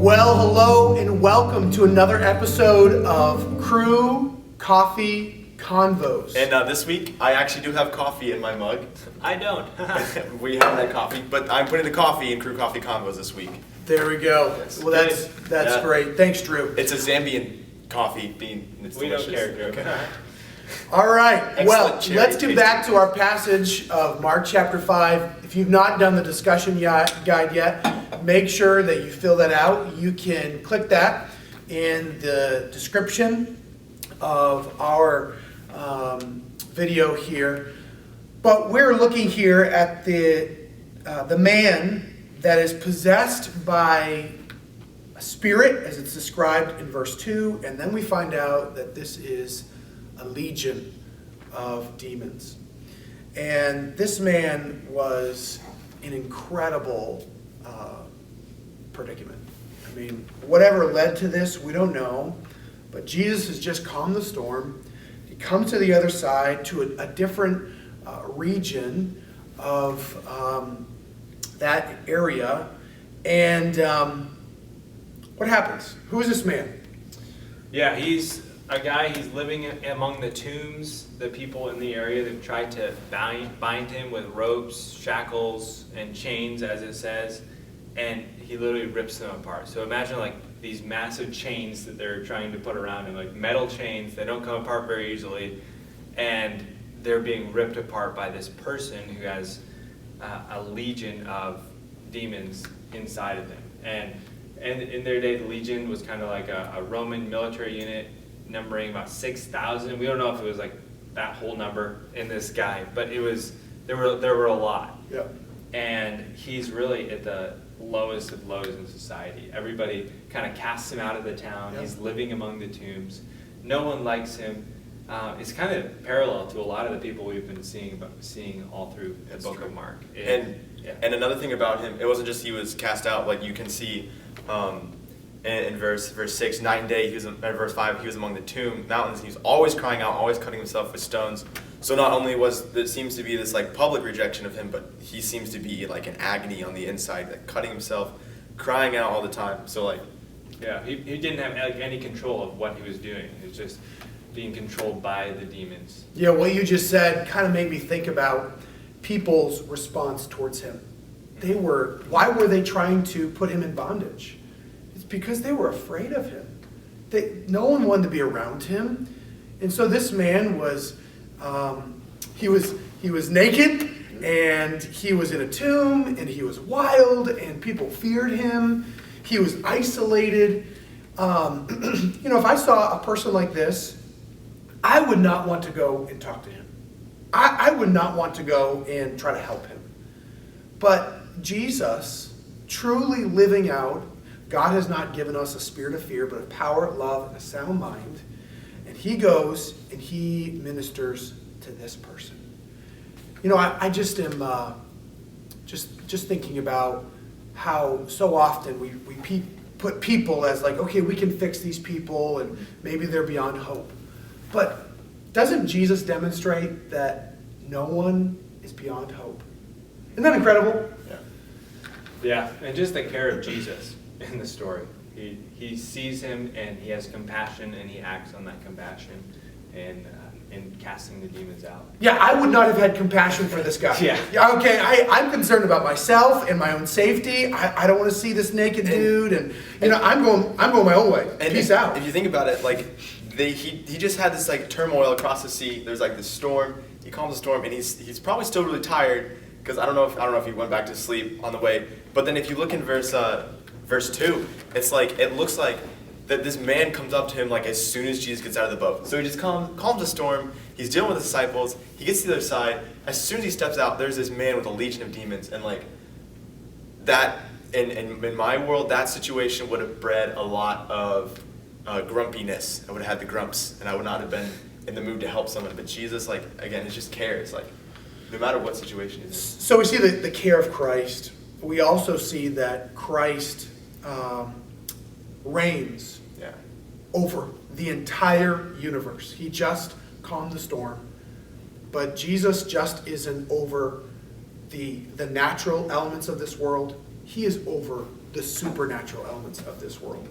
Well, hello and welcome to another episode of Crew Coffee Convos. And this week, I actually do have coffee in my mug. I don't. We haven't had coffee, but I'm putting the coffee in Crew Coffee Convos this week. There we go. Yes. Well, that's great. Thanks, Drew. It's a Zambian coffee bean. It's We delicious. don't care, Drew. Okay. All right. Excellent Well, cherry let's get tasting. back to our passage of Mark chapter 5. If you've not done the discussion guide yet, make sure that you fill that out. You can click that in the description of our video here. But we're looking here at the man that is possessed by a spirit, as it's described in verse 2, and then we find out that this is a legion of demons. And this man was in incredible predicament. I mean, whatever led to this, we don't know. But Jesus has just calmed the storm. He comes to the other side, to a different region of that area. And what happens? Who is this man? Yeah, he's a guy, he's living among the tombs. The people in the area, they've tried to bind him with ropes, shackles, and chains, as it says, and he literally rips them apart. So imagine like these massive chains that they're trying to put around him, like metal chains. They don't come apart very easily, and they're being ripped apart by this person who has a legion of demons inside of him. And in their day, the legion was kind of like a Roman military unit, numbering about 6,000. We don't know if it was like that whole number in this guy, but there were a lot. Yeah. And he's really at the lowest of lows in society. Everybody kind of casts him out of the town. Yeah. He's living among the tombs. No one likes him. It's kind of parallel to a lot of the people we've been seeing all through the That's book true. of Mark. And another thing about him, it wasn't just he was cast out. Like you can see in verse 6, night and day, verse 5, he was among the mountains. He was always crying out, always cutting himself with stones. So not only seems to be this like public rejection of him, but he seems to be like in agony on the inside, like cutting himself, crying out all the time. So like, yeah, he didn't have like any control of what he was doing. He was just being controlled by the demons. Yeah, what you just said kind of made me think about people's response towards him. Why were they trying to put him in bondage? It's because they were afraid of him. No one wanted to be around him. And so this man was, he was naked, and he was in a tomb, and he was wild, and people feared him. He was isolated. If I saw a person like this, I would not want to go and talk to him. I would not want to go and try to help him. But Jesus, truly living out, God has not given us a spirit of fear, but of power, love, and a sound mind. And he goes and he ministers to this person. I just am just thinking about how so often we put people as like, okay, we can fix these people and maybe they're beyond hope. But doesn't Jesus demonstrate that no one is beyond hope? Isn't that incredible? Yeah, and just the care of Jesus in the story. He sees him and he has compassion and he acts on that compassion and in casting the demons out. Yeah, I would not have had compassion for this guy. Yeah. Okay, I'm concerned about myself and my own safety. I don't want to see this naked dude, and I'm going my own way. Peace out. If you think about it, like he just had this like turmoil across the sea. There's like this storm. He calms the storm, and he's probably still really tired because I don't know if he went back to sleep on the way. But then if you look in verse 2, it's like it looks like that this man comes up to him like as soon as Jesus gets out of the boat. So he just calms the storm. He's dealing with the disciples. He gets to the other side. As soon as he steps out, there's this man with a legion of demons, and like that in my world, that situation would have bred a lot of grumpiness. I would have had the grumps, and I would not have been in the mood to help someone. But Jesus, like again, it just cares. Like no matter what situation he's in. So we see the care of Christ. We also see that Christ reigns over the entire universe. He just calmed the storm. But Jesus just isn't over the natural elements of this world. He is over the supernatural elements of this world.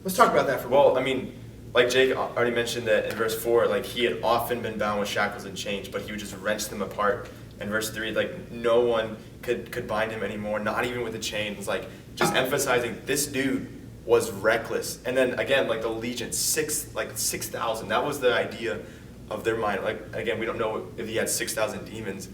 Let's talk about that for a moment. Well, I mean, like Jake already mentioned that in verse 4, like he had often been bound with shackles and chains, but he would just wrench them apart. In verse 3, like no one could bind him anymore, not even with a chain. It's like just emphasizing this dude was reckless. And then again, like the legion, 6,000. That was the idea of their mind. Like again, we don't know if he had 6,000 demons,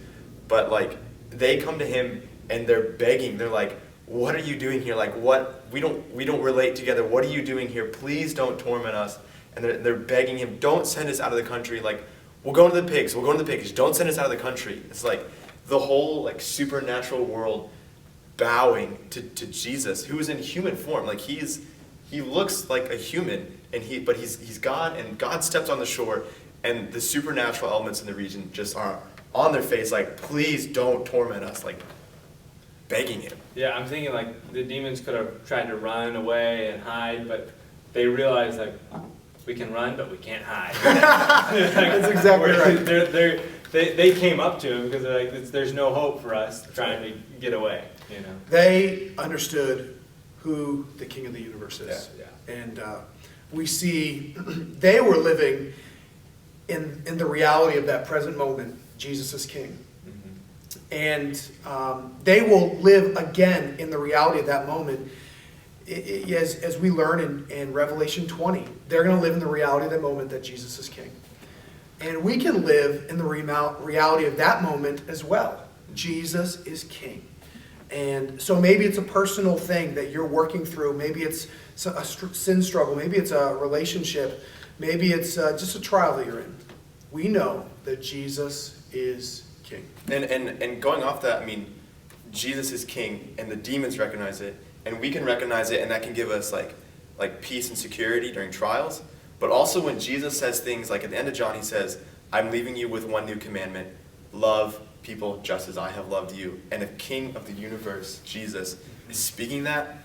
but like they come to him and they're begging. They're like, "What are you doing here? Like what? We don't relate together. What are you doing here? Please don't torment us." And they're begging him, "Don't send us out of the country. Like we'll go into the pigs. We'll go into the pigs. Don't send us out of the country." It's like the whole like supernatural world bowing to Jesus, who is in human form. Like he looks like a human, but he's God, and God steps on the shore, and the supernatural elements in the region just are on their face, like, "Please don't torment us," like begging him. Yeah, I'm thinking like the demons could have tried to run away and hide, but they realized like we can run, but we can't hide. That's exactly right. They came up to him because they're like, there's no hope for us trying to get away. You know. They understood who the King of the universe is. Yeah. And we see they were living in the reality of that present moment. Jesus is King. And they will live again in the reality of that moment. As we learn in Revelation 20, they're going to live in the reality of the moment that Jesus is King. And we can live in the reality of that moment as well. Jesus is King. And so maybe it's a personal thing that you're working through. Maybe it's a sin struggle. Maybe it's a relationship. Maybe it's just a trial that you're in. We know that Jesus is King. And going off that, I mean, Jesus is King, and the demons recognize it, and we can recognize it, and that can give us like peace and security during trials. But also when Jesus says things like at the end of John, he says, "I'm leaving you with one new commandment: love people just as I have loved you." And if King of the universe, Jesus, is speaking that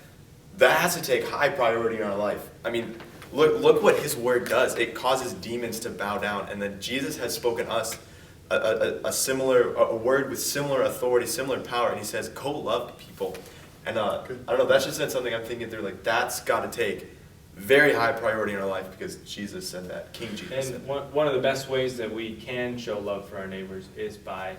has to take high priority in our life. I mean, look what his word does. It causes demons to bow down, and then Jesus has spoken us a word with similar authority, similar power, and he says, "Go love people." And I don't know, that's just something I'm thinking through. Like that's got to take very high priority in our life because Jesus said that. King Jesus said And that. one of the best ways that we can show love for our neighbors is by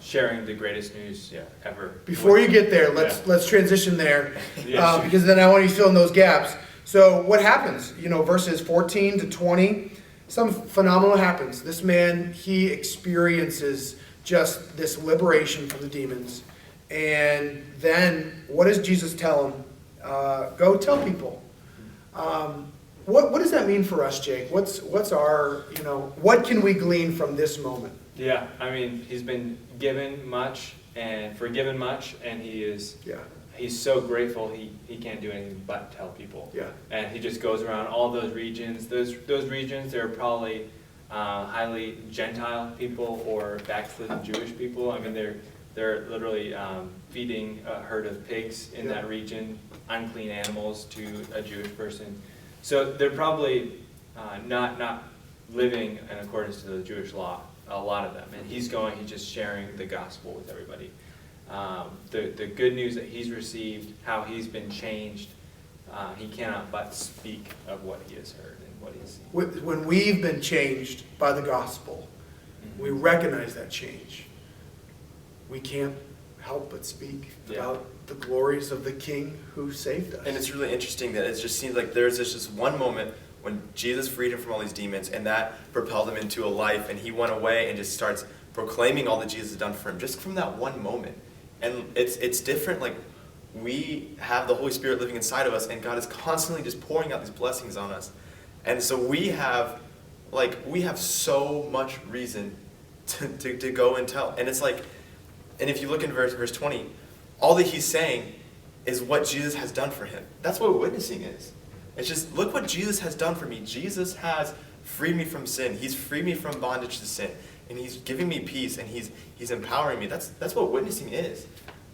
sharing the greatest news ever. Before you get there, let's transition there, Yeah, sure. because then I want you to fill in those gaps. So what happens? Verses 14 to 20, something phenomenal happens. This man, he experiences just this liberation from the demons. And then what does Jesus tell him? Go tell people. What does that mean for us, Jake? What's our, what can we glean from this moment? Yeah, I mean, he's been given much and forgiven much, and he's so grateful he can't do anything but tell people. Yeah. And he just goes around all those regions. Those regions, they're probably highly Gentile people or backslidden Jewish people. I mean, they're literally feeding a herd of pigs in that region, unclean animals to a Jewish person. So they're probably not living in accordance to the Jewish law, a lot of them. And he's just sharing the gospel with everybody. The good news that he's received, how he's been changed, he cannot but speak of what he has heard and what he's seen. When we've been changed by the gospel, we recognize that change. We can't help but speak about the glories of the King who saved us. And it's really interesting that it just seems like there's just one moment when Jesus freed him from all these demons, and that propelled him into a life, and he went away and just starts proclaiming all that Jesus has done for him, just from that one moment. And it's different, like, we have the Holy Spirit living inside of us, and God is constantly just pouring out these blessings on us. And so we have so much reason to go and tell. And it's like, and if you look in verse 20, all that he's saying is what Jesus has done for him. That's what witnessing is. It's just, look what Jesus has done for me. Jesus has freed me from sin. He's freed me from bondage to sin. And he's giving me peace, and he's empowering me. That's what witnessing is.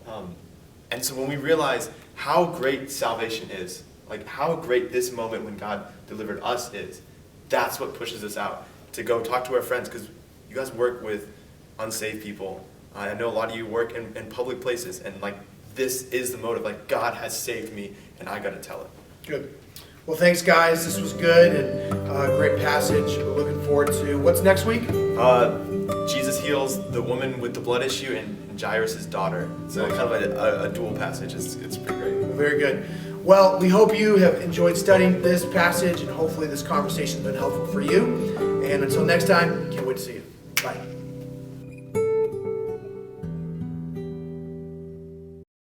And so when we realize how great salvation is, like how great this moment when God delivered us is, that's what pushes us out to go talk to our friends, because you guys work with unsaved people. I know a lot of you work in public places, and like this is the motive. Like, God has saved me, and I got to tell it. Good. Well, thanks, guys. This was good and great passage. We're looking forward to what's next week. Jesus heals the woman with the blood issue and Jairus' daughter. So kind of a dual passage. It's pretty great. Very good. Well, we hope you have enjoyed studying this passage, and hopefully this conversation has been helpful for you. And until next time, can't wait to see you. Bye.